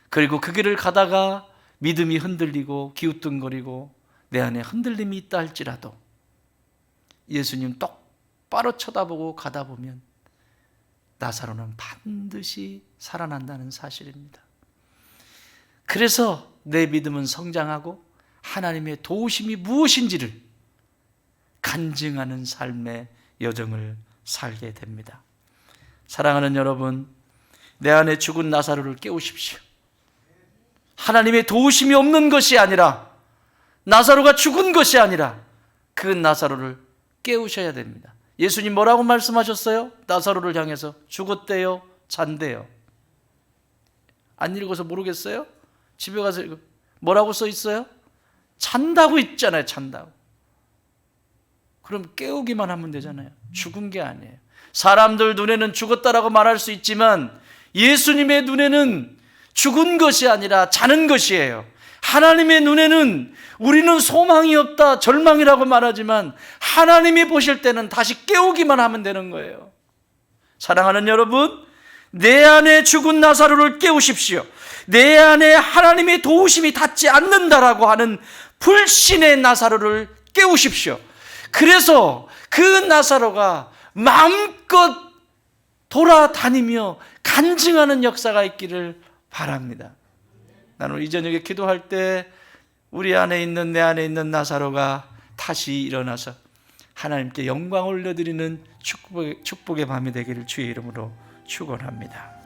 그리고 그 길을 가다가 믿음이 흔들리고 기우뚱거리고 내 안에 흔들림이 있다 할지라도 예수님 똑바로 쳐다보고 가다 보면 나사로는 반드시 살아난다는 사실입니다. 그래서 내 믿음은 성장하고 하나님의 도우심이 무엇인지를 간증하는 삶의 여정을 살게 됩니다. 사랑하는 여러분, 내 안에 죽은 나사로를 깨우십시오. 하나님의 도우심이 없는 것이 아니라, 나사로가 죽은 것이 아니라 그 나사로를 깨우셔야 됩니다. 예수님 뭐라고 말씀하셨어요? 나사로를 향해서 죽었대요? 잔대요? 안 읽어서 모르겠어요? 집에 가서 읽어. 뭐라고 써 있어요? 잔다고 있잖아요. 잔다고. 그럼 깨우기만 하면 되잖아요. 죽은 게 아니에요. 사람들 눈에는 죽었다라고 말할 수 있지만 예수님의 눈에는 죽은 것이 아니라 자는 것이에요. 하나님의 눈에는 우리는 소망이 없다, 절망이라고 말하지만 하나님이 보실 때는 다시 깨우기만 하면 되는 거예요. 사랑하는 여러분, 내 안에 죽은 나사로를 깨우십시오. 내 안에 하나님의 도우심이 닿지 않는다라고 하는 불신의 나사로를 깨우십시오. 그래서 그 나사로가 마음껏 돌아다니며 간증하는 역사가 있기를 바랍니다. 나는 이 저녁에 기도할 때 우리 안에 있는, 내 안에 있는 나사로가 다시 일어나서 하나님께 영광 올려드리는 축복의 밤이 되기를 주의 이름으로 축원합니다.